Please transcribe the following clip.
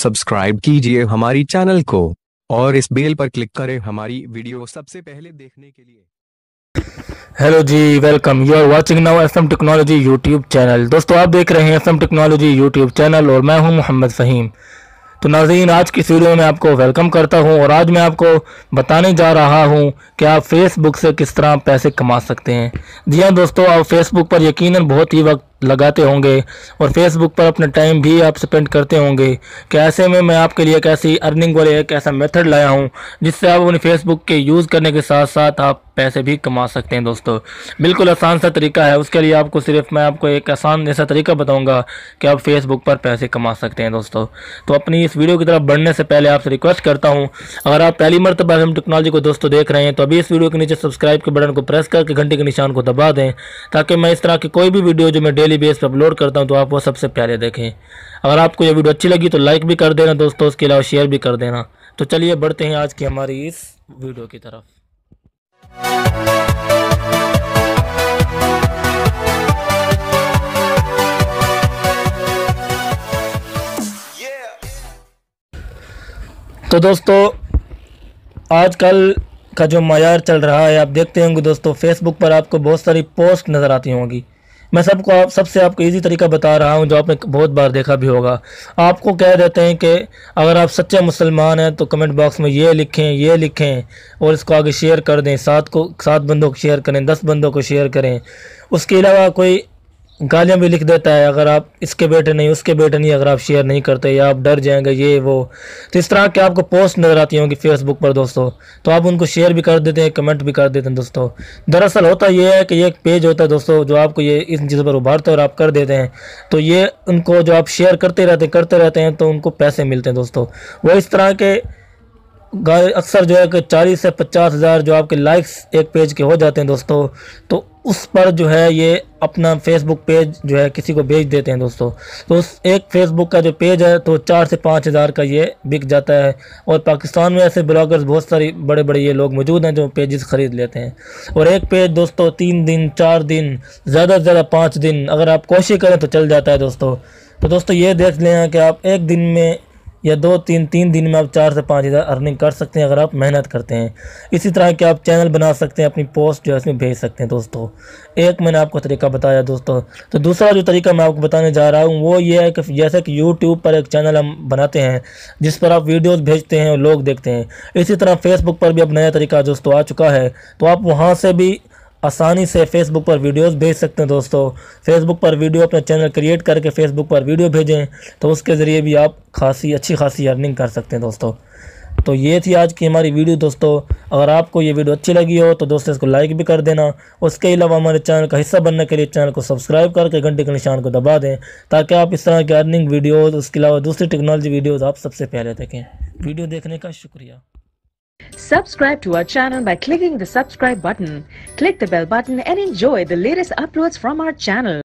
Subscribe कीजिए हमारी channel को और इस बेल पर क्लिक करें हमारी वीडियो सबसे पहले देखने के लिए। हेलो जी, welcome. You are watching now F M technology YouTube channel. दोस्तों, आप देख रहे हैं एफएम टेक्नोलॉजी यूट्यूब चैनल और मैं हूं मोहम्मद फ़हीम। तो नाज़रीन, आज की इस वीडियो में आपको वेलकम करता हूं और आज मैं आपको बताने जा रहा हूं कि आप फेसबुक से किस तरह पैसे कमा सकते हैं। जी हाँ दोस्तों, आप फेसबुक पर यकीनन बहुत ही वक्त लगाते होंगे और फेसबुक पर अपना टाइम भी आप स्पेंड करते होंगे कि ऐसे में मैं आपके लिए एक ऐसी अर्निंग वाले एक ऐसा मेथड लाया हूं जिससे आप अपने फेसबुक के यूज़ करने के साथ साथ आप पैसे भी कमा सकते हैं। दोस्तों, बिल्कुल आसान सा तरीका है। उसके लिए मैं आपको एक आसान ऐसा तरीका बताऊंगा कि आप फेसबुक पर पैसे कमा सकते हैं। दोस्तों, तो अपनी इस वीडियो की तरफ बढ़ने से पहले आपसे रिक्वेस्ट करता हूं, अगर आप पहली मरतबा हम टेक्नोलॉजी को दोस्तों देख रहे हैं तो अभी इस वीडियो के नीचे सब्सक्राइब के बटन को प्रेस करके घंटे के निशान को दबा दें, ताकि मैं इस तरह की कोई भी वीडियो जो मैं डेली बेस पर अपलोड करता हूं तो आप वो सबसे पहले देखें। अगर आपको ये वीडियो अच्छी लगी तो लाइक भी कर देना दोस्तों, उसके अलावा शेयर भी कर देना। तो चलिए बढ़ते हैं आज की हमारी इस वीडियो की तरफ। तो दोस्तों, आजकल का जो मायार चल रहा है, आप देखते होंगे दोस्तों, फेसबुक पर आपको बहुत सारी पोस्ट नज़र आती होंगी। मैं सबसे आपको इजी तरीका बता रहा हूं जो आपने बहुत बार देखा भी होगा। आपको कह देते हैं कि अगर आप सच्चे मुसलमान हैं तो कमेंट बॉक्स में ये लिखें और इसको आगे शेयर कर दें। 7 बंदों को शेयर करें, 10 बंदों को शेयर करें। उसके अलावा कोई गालियाँ भी लिख देता है, अगर आप इसके बेटे नहीं, उसके बेटे नहीं, अगर आप शेयर नहीं करते या आप डर जाएंगे ये वो। तो इस तरह के आपको पोस्ट नज़र आती होंगी फेसबुक पर दोस्तों, तो आप उनको शेयर भी कर देते हैं, कमेंट भी कर देते हैं। दोस्तों, दरअसल होता ये है कि ये एक पेज होता है दोस्तों जो आपको ये इन चीज़ों पर उभारता है और आप कर देते हैं, तो ये उनको जो आप शेयर करते रहते हैं तो उनको पैसे मिलते हैं। दोस्तों, वो इस तरह के अक्सर जो है कि 40 से 50 हज़ार जो आपके लाइक्स एक पेज के हो जाते हैं दोस्तों, तो उस पर जो है ये अपना फेसबुक पेज जो है किसी को बेच देते हैं दोस्तों। तो उस एक फेसबुक का जो पेज है तो 4 से 5 हज़ार का ये बिक जाता है। और पाकिस्तान में ऐसे ब्लॉगर्स बहुत सारी बड़े ये लोग मौजूद हैं जो पेजेस ख़रीद लेते हैं। और एक पेज दोस्तों 3 दिन 4 दिन, ज़्यादा से ज़्यादा 5 दिन अगर आप कोशिश करें तो चल जाता है दोस्तों। तो दोस्तों, ये देख लें कि आप एक दिन में या 2-3 दिन में आप 4 से 5 हज़ार अर्निंग कर सकते हैं अगर आप मेहनत करते हैं। इसी तरह के आप चैनल बना सकते हैं, अपनी पोस्ट जो है इसमें भेज सकते हैं। दोस्तों, एक मैंने आपको तरीका बताया दोस्तों। तो दूसरा जो तरीका मैं आपको बताने जा रहा हूँ वो ये है कि जैसे कि यूट्यूब पर एक चैनल हम बनाते हैं जिस पर आप वीडियोज़ भेजते हैं और लोग देखते हैं, इसी तरह फेसबुक पर भी अब नया तरीका दोस्तों आ चुका है। तो आप वहाँ से भी आसानी से फेसबुक पर वीडियोस भेज सकते हैं। दोस्तों, फेसबुक पर वीडियो अपना चैनल क्रिएट करके फेसबुक पर वीडियो भेजें तो उसके ज़रिए भी आप अच्छी खासी अर्निंग कर सकते हैं। दोस्तों, तो ये थी आज की हमारी वीडियो। दोस्तों, अगर आपको ये वीडियो अच्छी लगी हो तो दोस्तों इसको लाइक भी कर देना। उसके अलावा हमारे चैनल का हिस्सा बनने के लिए चैनल को सब्सक्राइब करके घंटे के निशान को दबा दें, ताकि आप इस तरह के अर्निंग वीडियोज़, उसके अलावा दूसरी टेक्नोलॉजी वीडियोज़ आप सबसे पहले देखें। वीडियो देखने का शुक्रिया। Subscribe to our channel by clicking the subscribe button. Click the bell button and enjoy the latest uploads from our channel.